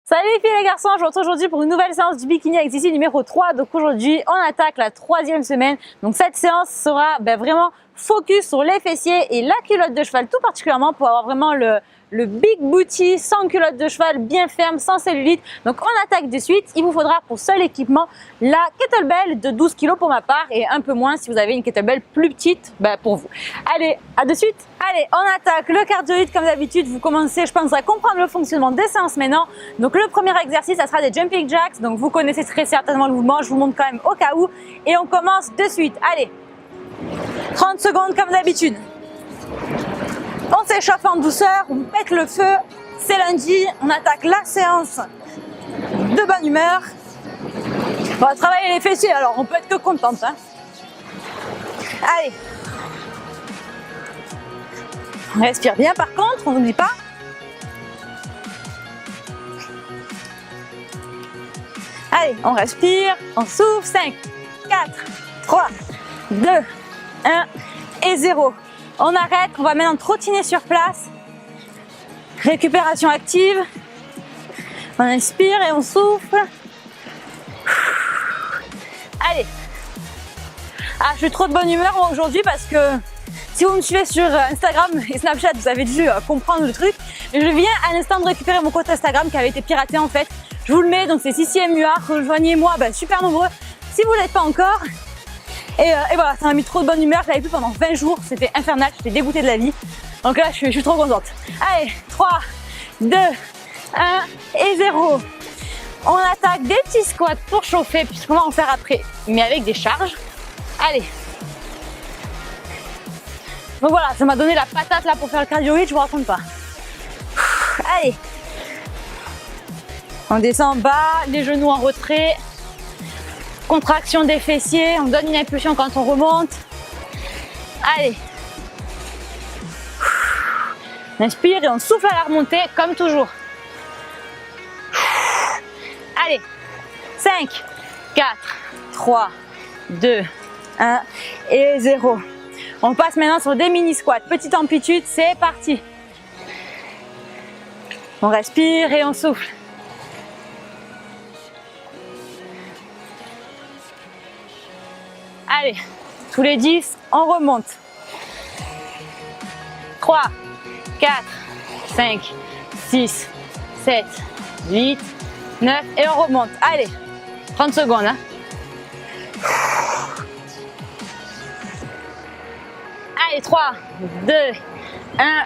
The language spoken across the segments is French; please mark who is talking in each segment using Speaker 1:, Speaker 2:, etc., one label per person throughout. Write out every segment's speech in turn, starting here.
Speaker 1: Salut les filles et les garçons, je vous retrouve aujourd'hui pour une nouvelle séance du bikini exercice numéro 3. Donc aujourd'hui, on attaque la 3e semaine. Donc cette séance sera vraiment focus sur les fessiers et la culotte de cheval tout particulièrement pour avoir vraiment le big booty sans culotte de cheval, bien ferme, sans cellulite. Donc on attaque de suite. Il vous faudra pour seul équipement la kettlebell de 12 kg pour ma part et un peu moins si vous avez une kettlebell plus petite pour vous. Allez, à de suite. Allez, on attaque le cardioïde comme d'habitude. Vous commencez, je pense, à comprendre le fonctionnement des séances maintenant. Donc le premier exercice, ça sera des jumping jacks. Donc vous connaissez très certainement le mouvement. Je vous montre quand même au cas où. Et on commence de suite. Allez, 30 secondes comme d'habitude. On s'échauffe en douceur, on pète le feu. C'est lundi, on attaque la séance de bonne humeur. On va travailler les fessiers, alors on peut être que contente. Allez. On respire bien par contre, on n'oublie pas. Allez, on respire, on souffle. 5, 4, 3, 2, 1 et 0. On arrête, on va maintenant trottiner sur place. Récupération active. On inspire et on souffle. Allez. Ah, je suis trop de bonne humeur moi aujourd'hui parce que si vous me suivez sur Instagram et Snapchat, vous avez dû comprendre le truc. Je viens à l'instant de récupérer mon compte Instagram qui avait été piraté en fait. Je vous le mets, donc c'est CCMUA, rejoignez-moi, super nombreux si vous ne l'êtes pas encore. Et voilà, ça m'a mis trop de bonne humeur, je l'avais plus pendant 20 jours, c'était infernal, j'étais dégoûtée de la vie. Donc là, je suis trop contente. Allez, 3, 2, 1 et 0. On attaque des petits squats pour chauffer, puisqu'on va en faire après, mais avec des charges. Allez. Donc voilà, ça m'a donné la patate là pour faire le cardioïde, je vous raconte pas. Allez. On descend bas, les genoux en retrait. Contraction des fessiers, on donne une impulsion quand on remonte. Allez. On inspire et on souffle à la remontée comme toujours. Allez. 5, 4, 3, 2, 1 et 0. On passe maintenant sur des mini squats. Petite amplitude, c'est parti. On respire et on souffle. Allez, tous les 10, on remonte. 3, 4, 5, 6, 7, 8, 9 et on remonte. Allez, 30 secondes. Allez, 3, 2, 1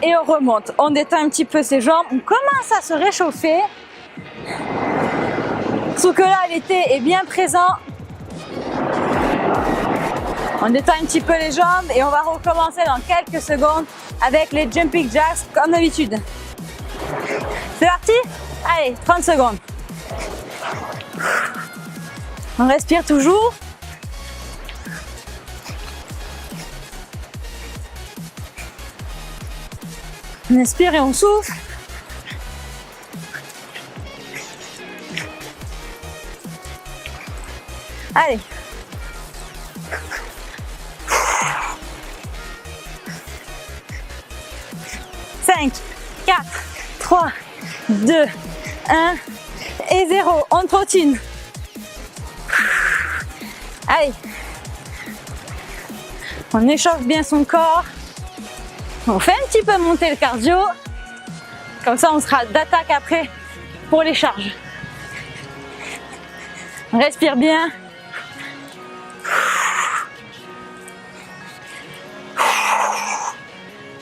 Speaker 1: et on remonte. On détend un petit peu ses jambes. On commence à se réchauffer. Sauf que là, l'été est bien présent. On détend un petit peu les jambes et on va recommencer dans quelques secondes avec les jumping jacks comme d'habitude. C'est parti? Allez, 30 secondes. On respire toujours. On inspire et on souffle. Allez. Cinq, 4, 3, 2, 1 et 0. On trottine. Allez. On échauffe bien son corps. On fait un petit peu monter le cardio. Comme ça, on sera d'attaque après pour les charges. On respire bien.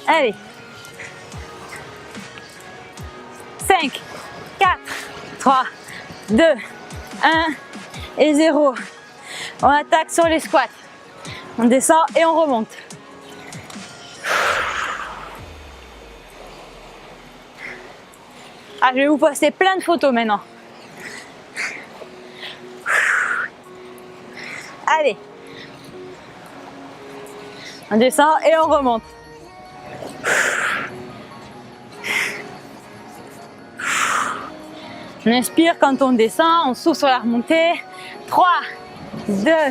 Speaker 1: Allez. 5, 4, 3, 2, 1 et 0. On attaque sur les squats. On descend et on remonte. Ah, je vais vous poster plein de photos maintenant. Allez. On descend et on remonte. On inspire quand on descend, on souffle sur la remontée. 3, 2, 1.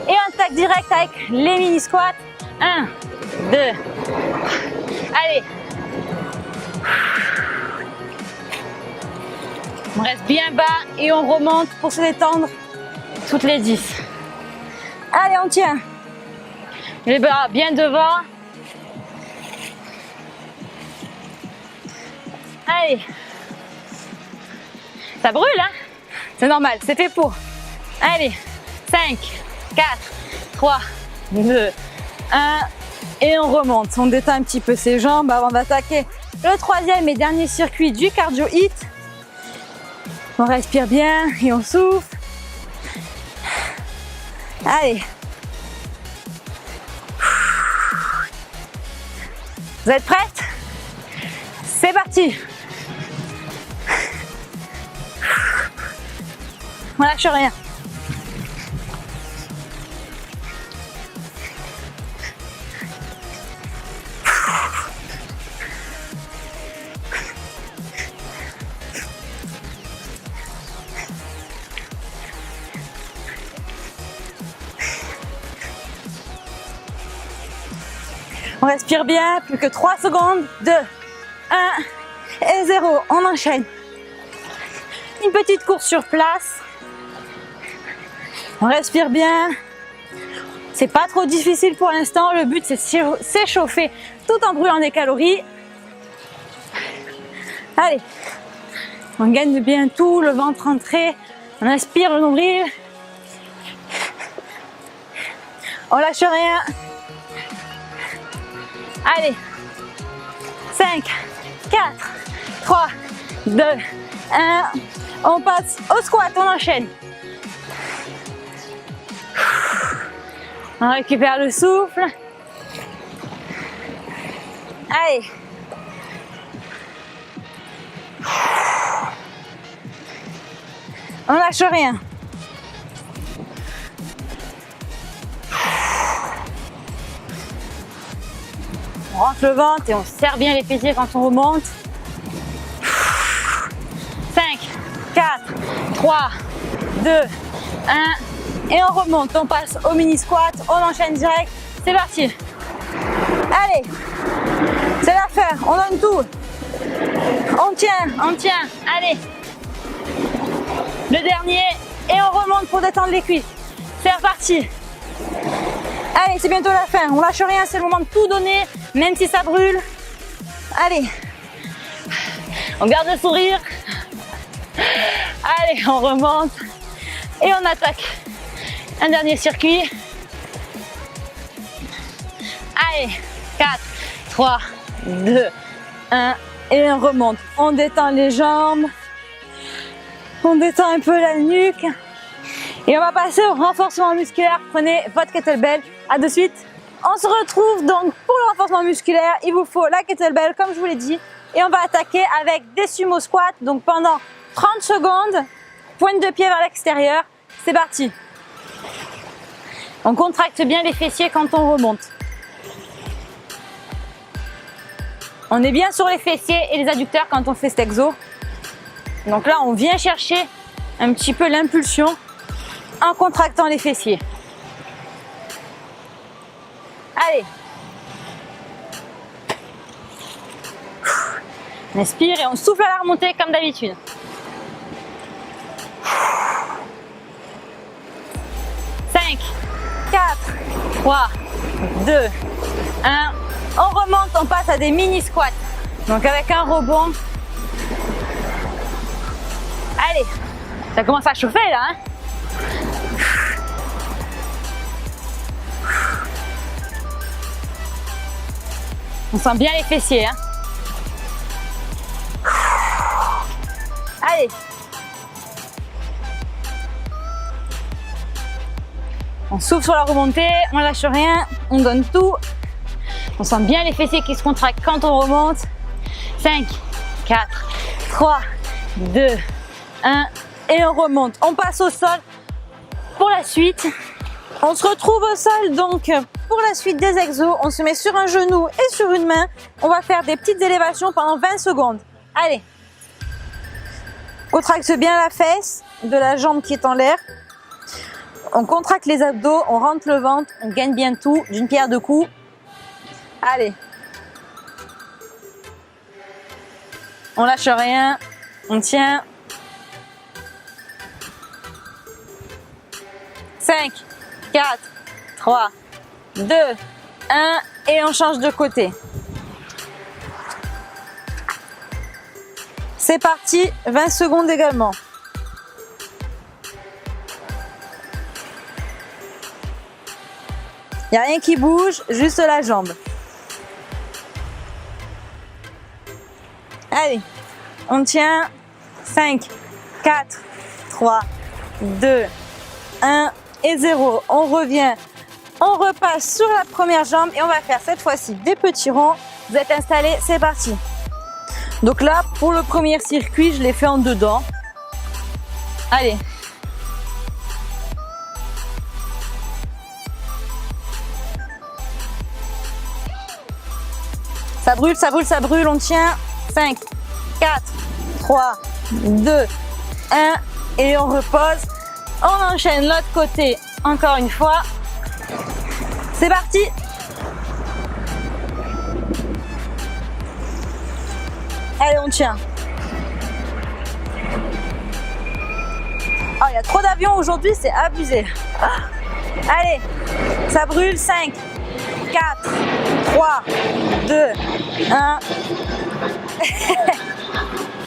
Speaker 1: Et on attaque direct avec les mini squats. 1, 2. Allez. On reste bien bas et on remonte pour se détendre toutes les 10. Allez, on tient. Les bras bien devant. Allez. Ça brûle, hein? C'est normal, c'est fait pour. Allez, 5, 4, 3, 2, 1. Et on remonte. On détend un petit peu ses jambes avant d'attaquer le troisième et dernier circuit du cardio hit. On respire bien et on souffle. Allez. Vous êtes prêtes? C'est parti. On lâche rien. On respire bien, plus que 3 secondes. 2, 1 et 0. On enchaîne. Une petite course sur place. On respire bien. C'est pas trop difficile pour l'instant. Le but, c'est de s'échauffer tout en brûlant des calories. Allez. On gagne bien tout, le ventre rentré. On inspire le nombril. On lâche rien. Allez, 5, 4, 3, 2, 1. On passe au squat, on enchaîne. On récupère le souffle. Allez. On lâche rien. On rentre le ventre et on serre bien les fessiers quand on remonte. 5, 4, 3, 2, 1. Et on remonte. On passe au mini squat. On enchaîne direct. C'est parti. Allez. C'est l'affaire. On donne tout. On tient. On tient. Allez. Le dernier. Et on remonte pour détendre les cuisses. C'est reparti. Allez, c'est bientôt la fin. On lâche rien. C'est le moment de tout donner. Même si ça brûle. Allez. On garde le sourire. Allez, on remonte. Et on attaque. Un dernier circuit. Allez. 4, 3, 2, 1. Et on remonte. On détend les jambes. On détend un peu la nuque. Et on va passer au renforcement musculaire. Prenez votre kettlebell. À de suite. On se retrouve donc pour le renforcement musculaire. Il vous faut la kettlebell comme je vous l'ai dit. Et on va attaquer avec des sumo squats. Donc pendant 30 secondes, pointe de pied vers l'extérieur. C'est parti. On contracte bien les fessiers quand on remonte. On est bien sur les fessiers et les adducteurs quand on fait cet exo. Donc là, on vient chercher un petit peu l'impulsion en contractant les fessiers. Allez. On inspire et on souffle à la remontée comme d'habitude. Cinq, 4, 3, 2, 1. On remonte, on passe à des mini squats. Donc avec un rebond. Allez, ça commence à chauffer là, hein? On sent bien les fessiers, hein? Allez. On souffle sur la remontée, on lâche rien, on donne tout. On sent bien les fessiers qui se contractent quand on remonte. 5, 4, 3, 2, 1. Et on remonte. On passe au sol pour la suite. On se retrouve au sol donc pour la suite des exos. On se met sur un genou et sur une main. On va faire des petites élévations pendant 20 secondes. Allez. Contracte bien la fesse de la jambe qui est en l'air. On contracte les abdos, on rentre le ventre, on gagne bien tout d'une pierre deux coups. Allez. On lâche rien, on tient. 5, 4, 3, 2, 1 et on change de côté. C'est parti, 20 secondes également. Il n'y a rien qui bouge, juste la jambe. Allez, on tient. 5, 4, 3, 2, 1 et 0. On revient, on repasse sur la première jambe et on va faire cette fois-ci des petits ronds. Vous êtes installés, c'est parti. Donc là, pour le premier circuit, je l'ai fait en dedans. Allez. Ça brûle, ça brûle, ça brûle. On tient. 5, 4, 3, 2, 1 et on repose. On enchaîne l'autre côté encore une fois. C'est parti. Allez, on tient. Oh, il y a trop d'avions aujourd'hui, c'est abusé. Allez, ça brûle. 5, 4, 3, 2, 1.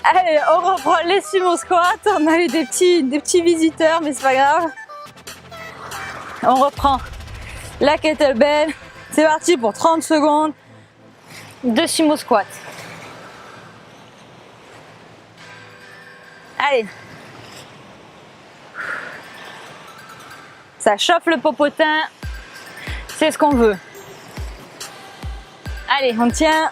Speaker 1: Allez, on reprend les sumo squats. On a eu des petits visiteurs, mais c'est pas grave. On reprend la kettlebell. C'est parti pour 30 secondes de sumo squat. Allez. Ça chauffe le popotin. C'est ce qu'on veut. Allez, on tient.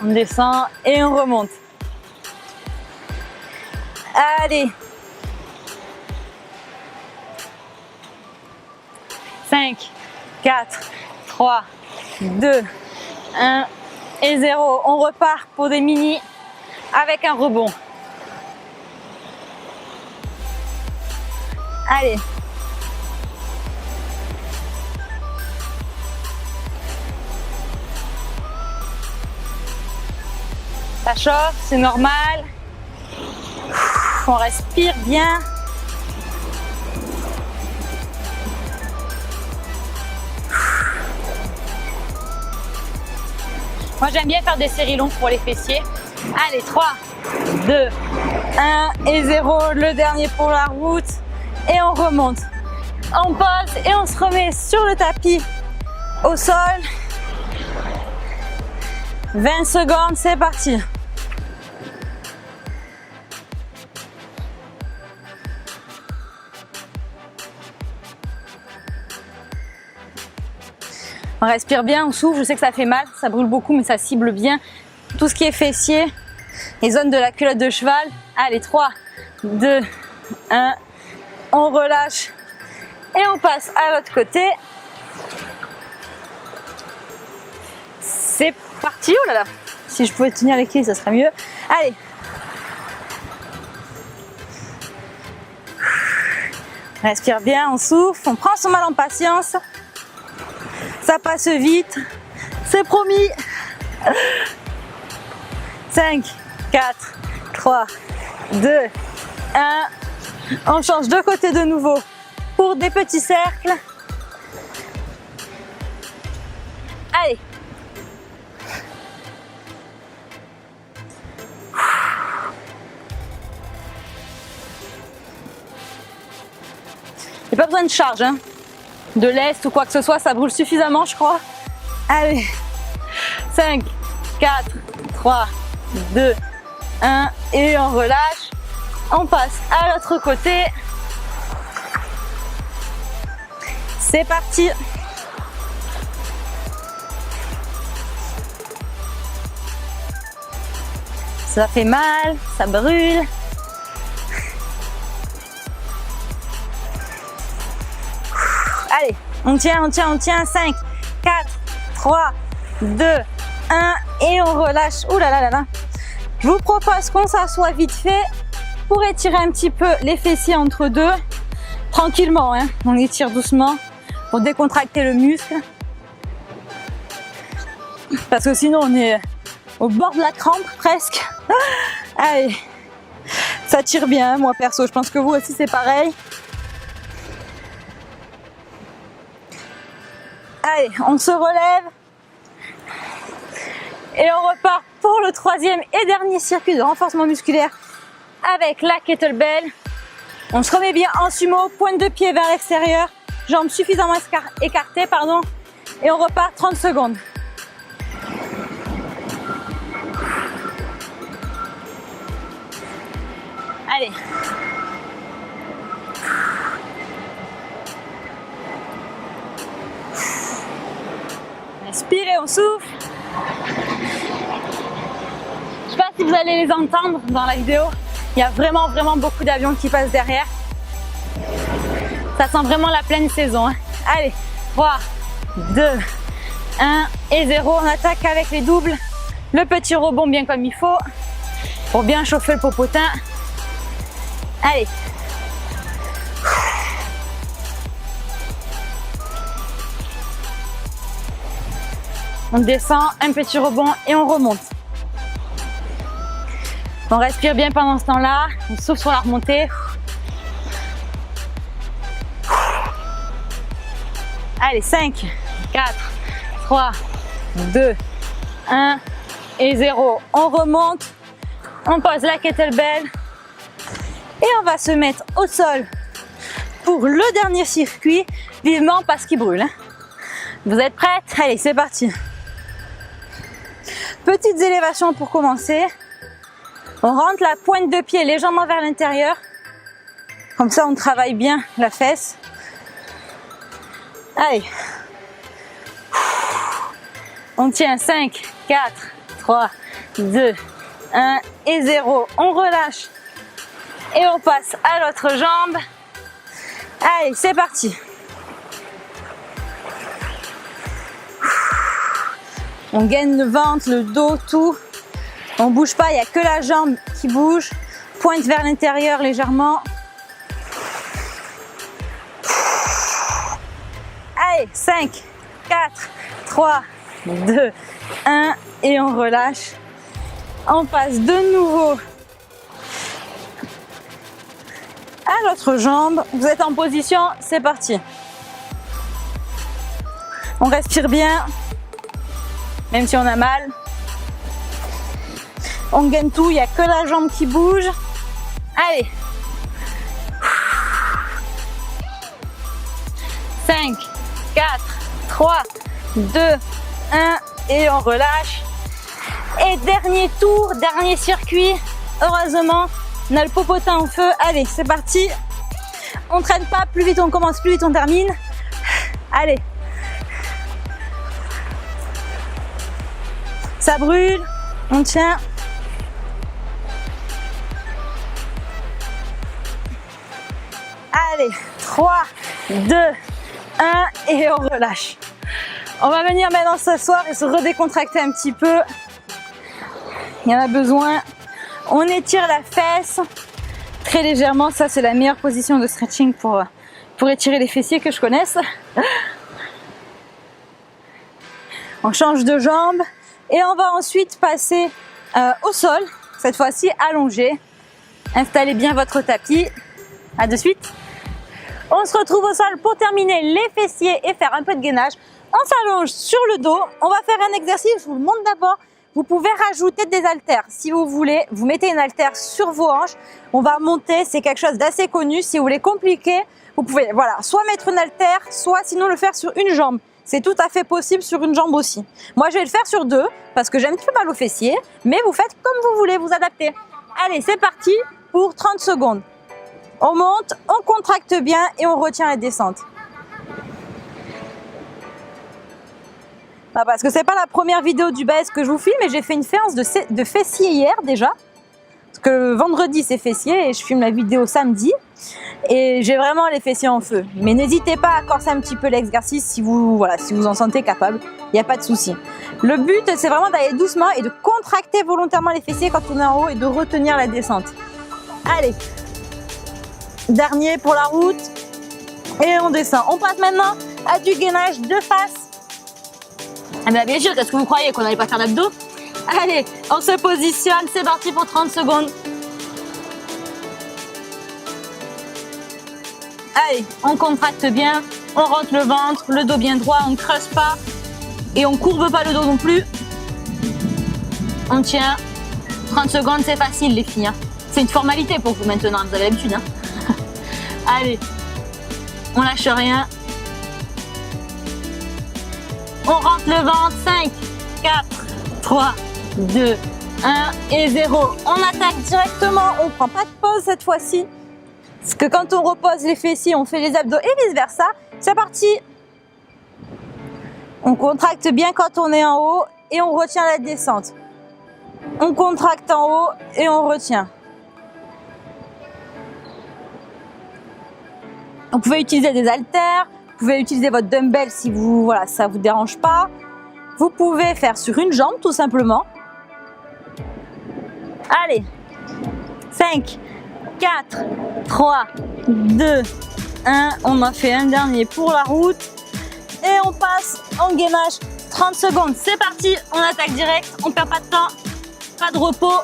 Speaker 1: On descend et on remonte. Allez. 5, 4, 3, 2, 1 et 0. On repart pour des mini avec un rebond. Allez. Ça chauffe, c'est normal. On respire bien. Moi, j'aime bien faire des séries longues pour les fessiers. Allez, 3, 2, 1 et 0. Le dernier pour la route. Et on remonte. On pose et on se remet sur le tapis au sol. 20 secondes, c'est parti. On respire bien, on souffle. Je sais que ça fait mal, ça brûle beaucoup, mais ça cible bien tout ce qui est fessier, les zones de la culotte de cheval. Allez, 3, 2, 1. On relâche et on passe à l'autre côté. C'est parti. Oh là là, si je pouvais tenir l'équilibre, ça serait mieux. Allez. On respire bien, on souffle, on prend son mal en patience. Ça passe vite, c'est promis. 5, 4, 3, 2, 1. On change de côté de nouveau pour des petits cercles. Allez. Il n'y a pas besoin de charge, hein. De lest ou quoi que ce soit, ça brûle suffisamment, je crois. Allez. 5, 4, 3, 2, 1 et on relâche. On passe à l'autre côté. C'est parti. Ça fait mal, ça brûle. Allez, on tient, on tient, on tient. 5, 4, 3, 2, 1 et on relâche. Ouh là là là là. Je vous propose qu'on s'assoie vite fait pour étirer un petit peu les fessiers entre deux. Tranquillement, hein. On étire doucement pour décontracter le muscle. Parce que sinon on est au bord de la crampe presque. Allez, Ça tire bien, moi perso, je pense que vous aussi c'est pareil. Allez, on se relève. Et on repart pour le troisième et dernier circuit de renforcement musculaire avec la kettlebell. On se remet bien en sumo, pointe de pied vers l'extérieur, jambes suffisamment écartées, et on repart 30 secondes. Allez. Inspirez, on souffle. Je sais pas si vous allez les entendre dans la vidéo. Il y a vraiment beaucoup d'avions qui passent derrière. Ça sent vraiment la pleine saison. Hein. Allez, 3, 2, 1 et 0. On attaque avec les doubles. Le petit rebond bien comme il faut pour bien chauffer le popotin. Allez. On descend, un petit rebond et on remonte. On respire bien pendant ce temps-là. On souffle sur la remontée. Allez, 5, 4, 3, 2, 1 et 0. On remonte. On pose la kettlebell. Et on va se mettre au sol pour le dernier circuit, vivement parce qu'il brûle. Vous êtes prêtes? Allez, c'est parti. Petites élévations pour commencer. On rentre la pointe de pied légèrement vers l'intérieur. Comme ça, on travaille bien la fesse. Allez. On tient 5, 4, 3, 2, 1 et 0. On relâche. Et on passe à l'autre jambe. Allez, c'est parti. On gaine le ventre, le dos, tout. On bouge pas, il n'y a que la jambe qui bouge. Pointe vers l'intérieur légèrement. Allez, 5, 4, 3, 2, 1 et on relâche. On passe de nouveau à l'autre jambe. Vous êtes en position, c'est parti. On respire bien, même si on a mal. On gagne tout, il n'y a que la jambe qui bouge. Allez. 5, 4, 3, 2, 1 et on relâche. Et dernier tour, dernier circuit. Heureusement, on a le popotin en feu. Allez, c'est parti. On ne traîne pas, plus vite on commence, plus vite on termine. Allez. Ça brûle, on tient. Allez, 3, 2, 1 et on relâche. On va venir maintenant s'asseoir et se redécontracter un petit peu. Il y en a besoin. On étire la fesse très légèrement. Ça, c'est la meilleure position de stretching pour étirer les fessiers que je connaisse. On change de jambe et on va ensuite passer au sol. Cette fois-ci allongé. Installez bien votre tapis. À de suite. On se retrouve au sol pour terminer les fessiers et faire un peu de gainage. On s'allonge sur le dos. On va faire un exercice, je vous le montre d'abord. Vous pouvez rajouter des haltères si vous voulez. Vous mettez une haltère sur vos hanches. On va monter, c'est quelque chose d'assez connu. Si vous voulez compliquer, vous pouvez soit mettre une haltère, soit sinon le faire sur une jambe. C'est tout à fait possible sur une jambe aussi. Moi, je vais le faire sur deux parce que j'ai un petit peu mal aux fessiers. Mais vous faites comme vous voulez, vous adaptez. Allez, c'est parti pour 30 secondes. On monte, on contracte bien et on retient la descente. Ah, parce que c'est pas la première vidéo du bas que je vous filme, mais j'ai fait une séance de fessiers hier déjà. Parce que vendredi c'est fessiers et je filme la vidéo samedi. Et j'ai vraiment les fessiers en feu. Mais n'hésitez pas à corser un petit peu l'exercice si vous en sentez capable. Il n'y a pas de souci. Le but c'est vraiment d'aller doucement et de contracter volontairement les fessiers quand on est en haut et de retenir la descente. Allez. Dernier pour la route. Et on descend. On passe maintenant à du gainage de face. Ah bien sûr, qu'est-ce que vous croyez qu'on n'allait pas faire d'abdos? Allez, on se positionne, c'est parti pour 30 secondes. Allez, on contracte bien, on rentre le ventre, le dos bien droit, on ne creuse pas et on courbe pas le dos non plus. On tient. 30 secondes, c'est facile les filles. Hein. C'est une formalité pour vous maintenant, vous avez l'habitude. Hein. Allez, on lâche rien. On rentre le ventre. 5, 4, 3, 2, 1 et 0. On attaque directement, on ne prend pas de pause cette fois-ci. Parce que quand on repose les fessiers, on fait les abdos et vice versa. C'est parti. On contracte bien quand on est en haut et on retient la descente. On contracte en haut et on retient. Vous pouvez utiliser des haltères, vous pouvez utiliser votre dumbbell si ça vous dérange pas. Vous pouvez faire sur une jambe tout simplement. Allez, 5, 4, 3, 2, 1. On en fait un dernier pour la route. Et on passe en gainage 30 secondes. C'est parti, on attaque direct, on perd pas de temps, pas de repos.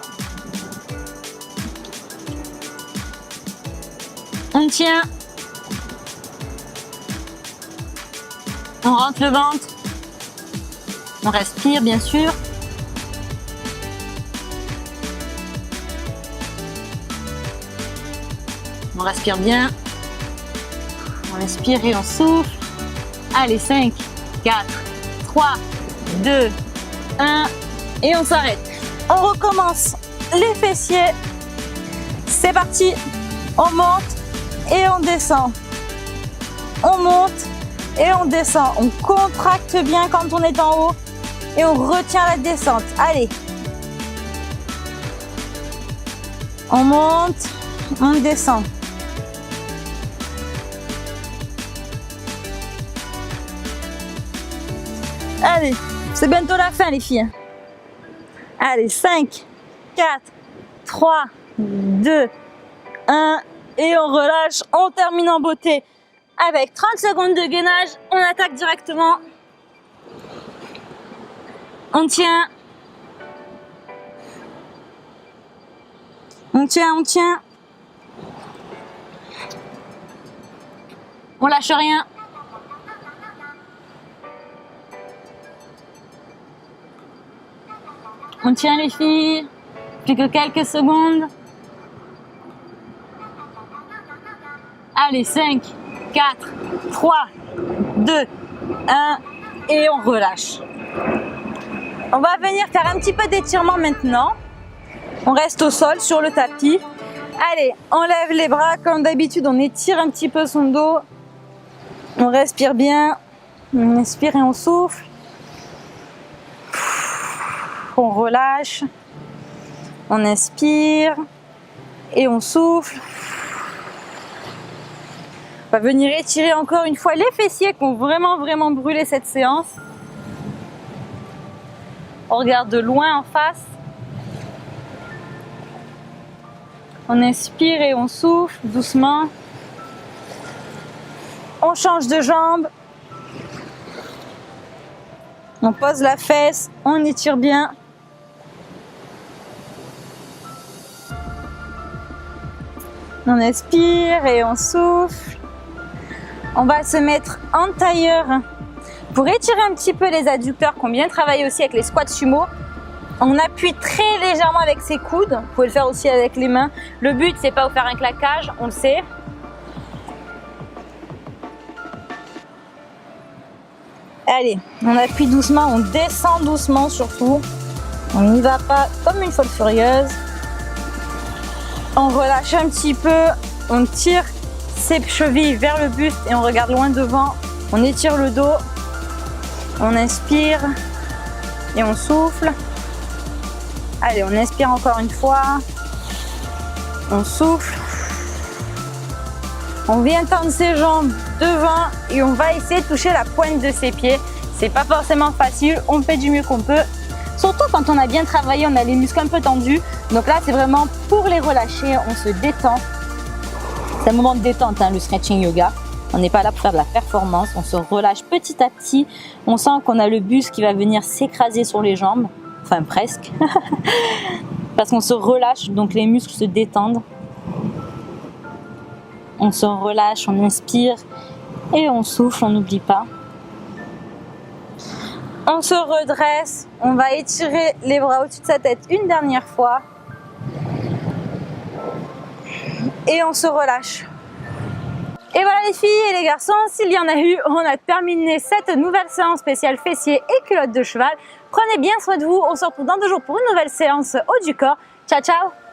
Speaker 1: On tient. On rentre le ventre. On respire bien sûr. On respire bien. On inspire et on souffle. Allez, 5, 4, 3, 2, 1 et on s'arrête. On recommence les fessiers. C'est parti. On monte et on descend. On monte et on descend. On contracte bien quand on est en haut et on retient la descente. Allez. On monte, on descend. Allez, c'est bientôt la fin les filles. Allez, 5, 4, 3, 2, 1 et on relâche. On termine en beauté avec 30 secondes de gainage. On attaque directement. On tient. On tient, on tient. On lâche rien. On tient les filles, plus que quelques secondes. Allez, 5, 4, 3, 2, 1 et on relâche. On va venir faire un petit peu d'étirement maintenant. On reste au sol sur le tapis. Allez, on lève les bras comme d'habitude, on étire un petit peu son dos. On respire bien, on inspire et on souffle. On relâche, on inspire et on souffle. On va venir étirer encore une fois les fessiers qui ont vraiment brûlé cette séance. On regarde de loin en face. On inspire et on souffle doucement. On change de jambe. On pose la fesse, on étire bien. On inspire et on souffle. On va se mettre en tailleur pour étirer un petit peu les adducteurs qui ont bien travaillé aussi avec les squats sumo. On appuie très légèrement avec ses coudes. Vous pouvez le faire aussi avec les mains. Le but, c'est pas de faire un claquage, on le sait. Allez, on appuie doucement, on descend doucement surtout. On n'y va pas comme une folle furieuse. On relâche un petit peu, on tire ses chevilles vers le buste et on regarde loin devant. On étire le dos, on inspire et on souffle. Allez, on inspire encore une fois, on souffle. On vient tendre ses jambes devant et on va essayer de toucher la pointe de ses pieds. C'est pas forcément facile, on fait du mieux qu'on peut. Surtout quand on a bien travaillé, on a les muscles un peu tendus. Donc là, c'est vraiment pour les relâcher, on se détend. C'est un moment de détente, hein, le stretching yoga. On n'est pas là pour faire de la performance, on se relâche petit à petit. On sent qu'on a le buste qui va venir s'écraser sur les jambes, enfin presque. Parce qu'on se relâche, donc les muscles se détendent. On se relâche, on inspire et on souffle, on n'oublie pas. On se redresse, on va étirer les bras au-dessus de sa tête une dernière fois. Et on se relâche. Et voilà les filles et les garçons, s'il y en a eu, on a terminé cette nouvelle séance spéciale fessiers et culottes de cheval. Prenez bien soin de vous, on se retrouve dans 2 jours pour une nouvelle séance haut du corps. Ciao ciao!